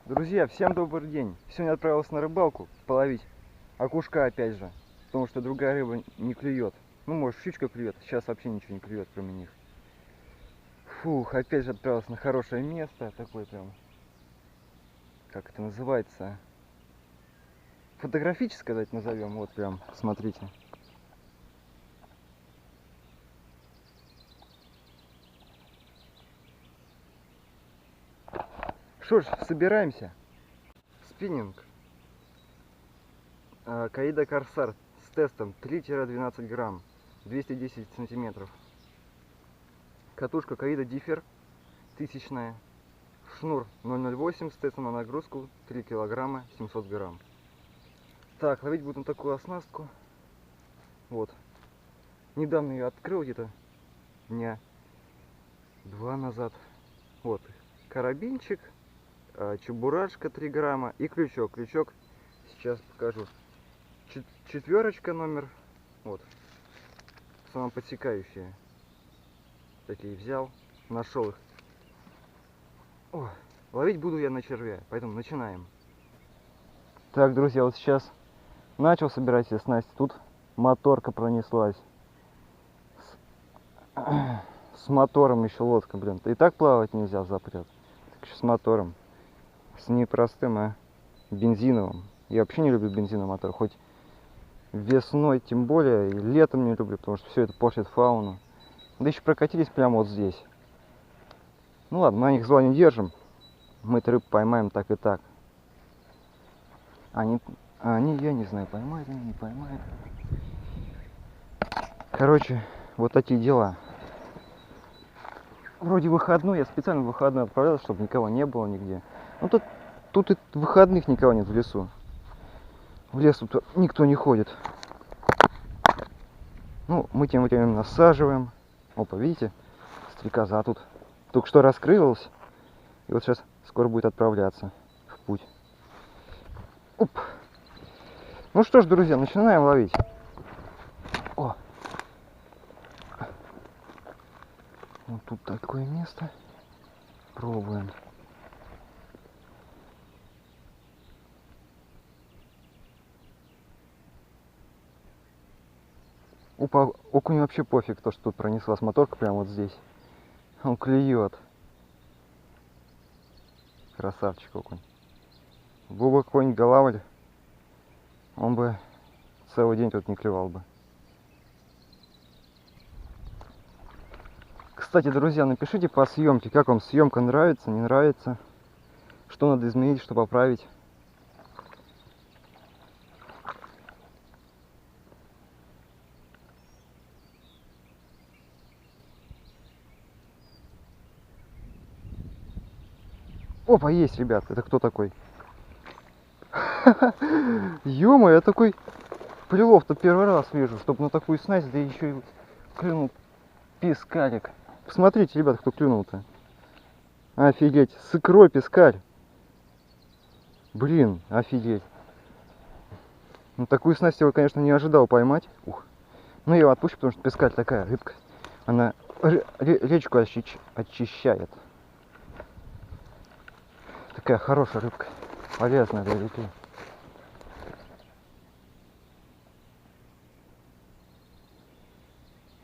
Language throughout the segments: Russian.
Друзья, всем добрый день! Сегодня отправился на рыбалку половить окушка опять же, потому что другая рыба не клюет. Ну, может, щучка клюет, сейчас вообще ничего не клюет, кроме них. Фух, опять же отправился на хорошее место, такое прям, как это называется, фотографическое, давайте назовем, вот прям, смотрите. Что ж, собираемся. Спиннинг. Каида Корсар с тестом 3-12 грамм, 210 сантиметров. Катушка Каида Диффер, 1000-я. Шнур 008 с тестом на нагрузку 3 килограмма 700 грамм. Так, ловить буду на такую оснастку. Вот. Недавно ее открыл, где-то дня 2 назад. Вот. Карабинчик, чебурашка 3 грамма и крючок. Крючок сейчас покажу. Четверочка номер. Вот. Самоподсекающие. Такие взял. Нашел их. О, ловить буду я на червя. Поэтому начинаем. Так, друзья, вот сейчас начал собирать себе снасти. Тут моторка пронеслась. С мотором еще лодка, блин. И так плавать нельзя, запрет. Так еще с мотором. С непростым, а бензиновым. Я вообще не люблю бензиновый мотор. Хоть весной, тем более, и летом не люблю, потому что все это портит фауну. Да еще прокатились прямо вот здесь. Ну ладно, мы на них зла не держим. Мы-то рыб поймаем так и так. Они, я не знаю, поймают они, не поймают. Короче, вот такие дела. Вроде выходной, я специально в выходной отправлялся, чтобы никого не было нигде. Ну тут и выходных никого нет в лесу. В лес тут никто не ходит. Ну, мы тем временем насаживаем. Опа, видите? Стрекоза тут только что раскрылась. И вот сейчас скоро будет отправляться в путь. Оп. Ну что ж, друзья, начинаем ловить. О! Вот тут такое место. Пробуем. Опа, окунь вообще пофиг, то, что тут пронеслась моторка прямо вот здесь. Он клюет. Красавчик окунь. Был бы какой-нибудь голавль, он бы целый день тут не клевал бы. Кстати, друзья, напишите по съемке, как вам съемка, нравится, не нравится, что надо изменить, что поправить. Опа, есть, ребят, это кто такой? Ё-моё, я такой плевов-то первый раз вижу, чтобы на такую снасть, да еще и клюнул пескарик. Посмотрите, ребят, кто клюнул-то. Офигеть, с икрой пескарь. Блин, офигеть. Ну, такую снасть я, конечно, не ожидал поймать. Ух. Ну, я его отпущу, потому что пескарь такая рыбка. Она речку очищает. Такая хорошая рыбка. Полезная для реки.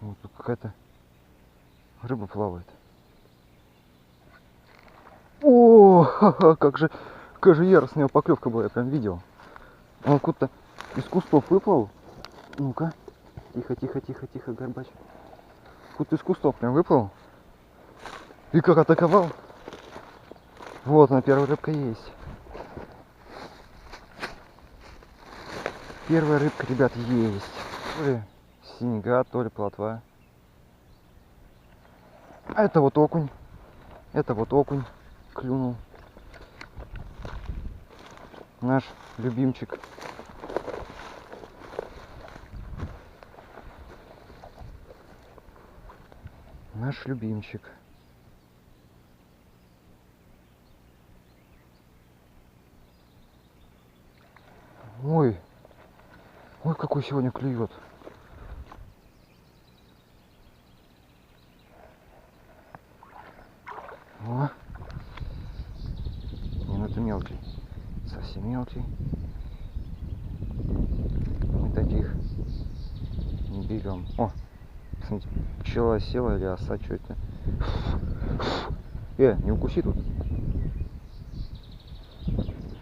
Вот тут какая-то рыба плавает. О, как же яростная его поклевка была, я прям видел. Он откуда-то из кустов выплыл. Ну-ка. Тихо, горбач. Откуда-то из кустов прям выплыл. И как атаковал. Вот она, первая рыбка есть. Первая рыбка, ребят, есть. То ли синега, то ли плотва. А это вот окунь. Клюнул. Наш любимчик. Наш любимчик. Ой, какой сегодня клюет. О, что мелкий. Совсем мелкий. Мы таких не берем. О, смотрите, пчела села или оса, что это? Не укуси тут.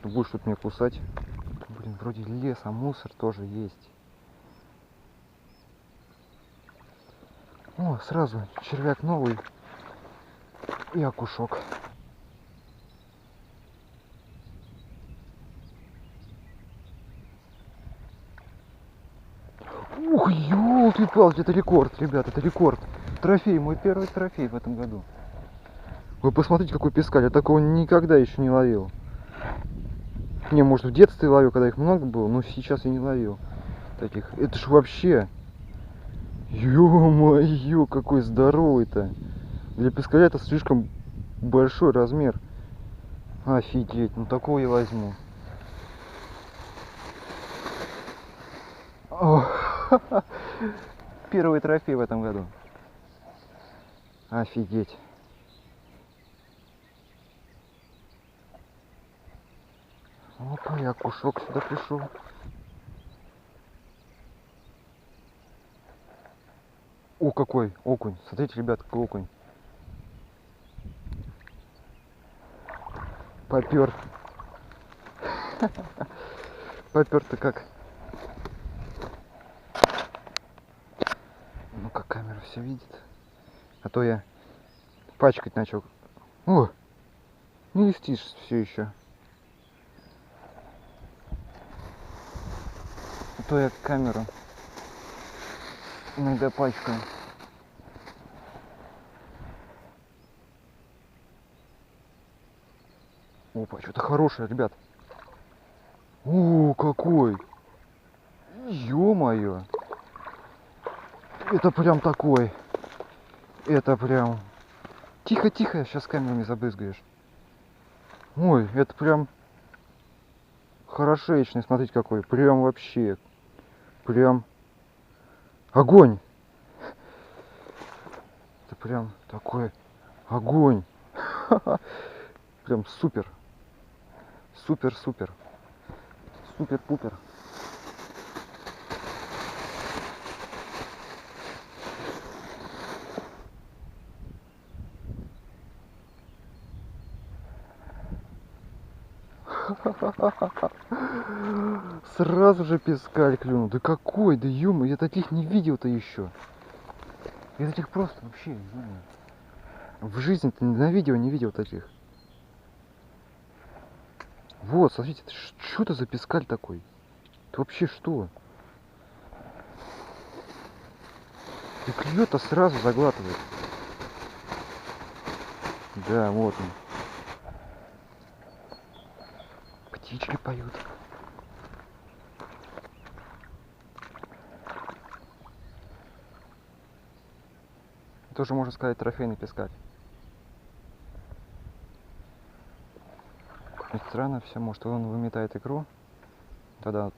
Ты будешь тут меня кусать. Блин, вроде лес, а мусор тоже есть. О, сразу червяк новый и окушок. Ух, ёлки-палки, это рекорд, ребят, это рекорд. Трофей, мой первый трофей в этом году. Вы посмотрите, какой пескарь, я такого никогда еще не ловил. Не, может, в детстве ловил, когда их много было, но сейчас я не ловил таких. Это ж вообще... Ё-моё, какой здоровый-то. Для пескаря это слишком большой размер. Офигеть, ну такого я возьму. О, первый трофей в этом году. Офигеть. Опа, я окушок сюда пришел. О, какой окунь. Смотрите, ребят, какой окунь. Попер. Попер-то как. Ну-ка, камера все видит. А то я пачкать начал. О, не листишь все еще. А то я камеру иногда пачкаю. Опа, что-то хорошее, ребят. О, какой! Ё-моё! Это прям такой. Это прям... Тихо, тихо, сейчас камерами забрызгаешь. Ой, это прям хорошечный, смотрите какой. Прям вообще. Прям огонь. Это прям такой огонь. Прям супер. Супер-супер. Супер-пупер. Сразу же пескарь клюнул. Да какой, да ё, я таких не видел-то еще. Я таких просто вообще не знаю. В жизни-то на видео не видел таких. Вот, смотрите, что это за пескарь такой? Это вообще что? И клюет-то сразу заглатывает. Да, вот он. Птички поют. Тоже можно сказать трофейный пескарь. И странно все, может он выметает икру. Тогда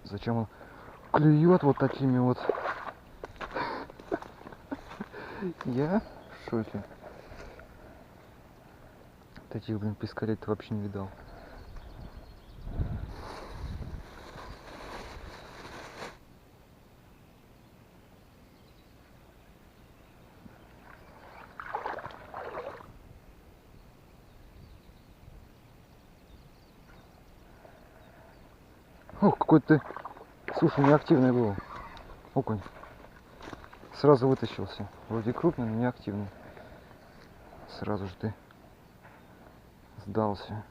зачем он клюет вот такими вот? Я в шоке. Таких, блин, пескарей ты вообще не видал. Ох, какой-то, слушай, неактивный был окунь. Сразу вытащился. Вроде крупный, но неактивный. Сразу же ты сдался.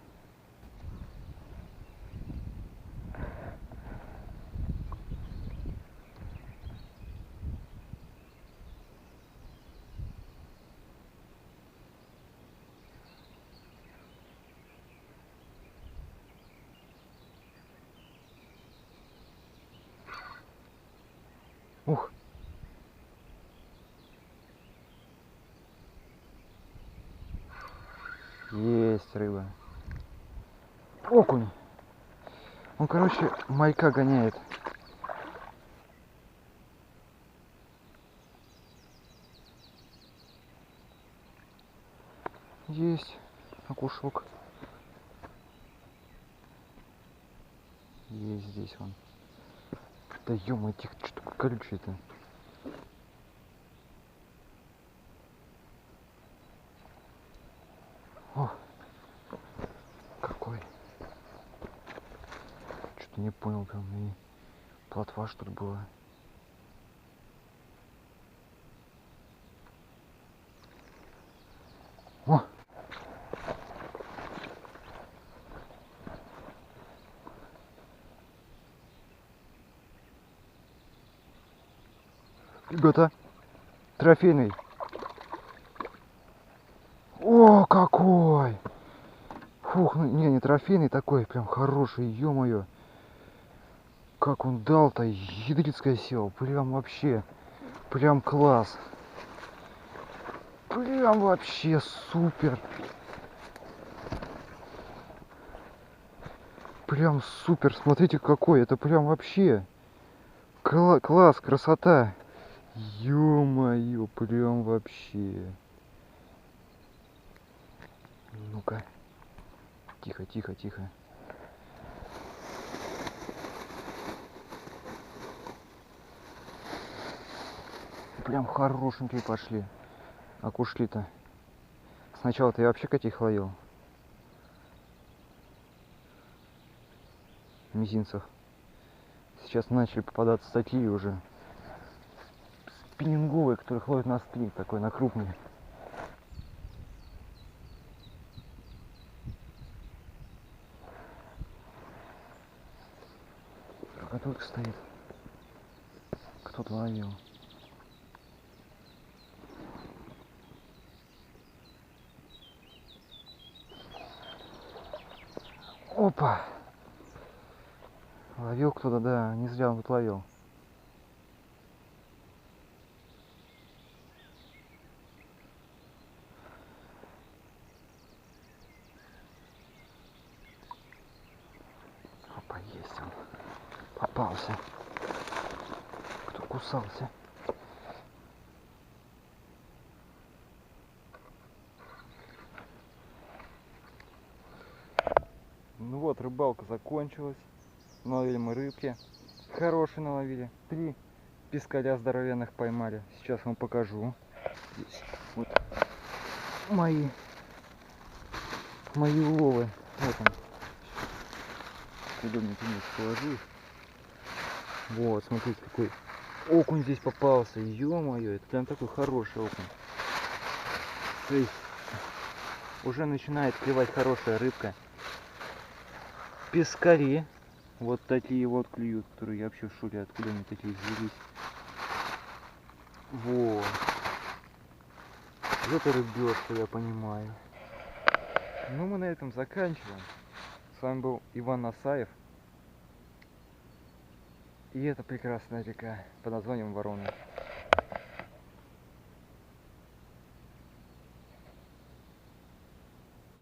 Ух. Есть рыба. Окунь. Он, короче, малька гоняет. Есть окушок. Есть здесь он. Да ё-моё, тихо, что такое колючее-то? О, какой. Что-то не понял, прям и плотва что ли была. О! Ребята, трофейный. О, какой! Фух, ну не трофейный такой, прям хороший, ё-моё. Как он дал-то, ядрицкое сел, прям вообще, прям класс. Прям вообще супер. Прям супер, смотрите какой, это прям вообще. Класс, красота. Ё-моё, прям вообще. Ну-ка. Тихо, тихо, тихо. Прям хорошенькие пошли. А ушли-то. Сначала-то я вообще каких ловил. Мизинцев. Сейчас начали попадаться такие уже спиннинговые, которых ловят на стрим, такой на крупный. Который стоит. Кто-то ловил. Опа! Ловил кто-то, да, не зря он тут ловил. Опа, есть он. Попался. Кто кусался. Ну вот, рыбалка закончилась. Наловили мы рыбки. Хорошие наловили. 3 пескаря здоровенных поймали. Сейчас вам покажу. Здесь вот мои уловы. Вот он. Удобнее вниз положу их. Вот, смотрите, какой окунь здесь попался. Ё-моё, это прям такой хороший окунь. То есть уже начинает клевать хорошая рыбка. Пескари. Вот такие вот клюют, которые я вообще в шоке, откуда они такие взялись. Вот. Это рыбешка, я понимаю. Ну, мы на этом заканчиваем. С вами был Иван Насаев. И это прекрасная река под названием Ворона.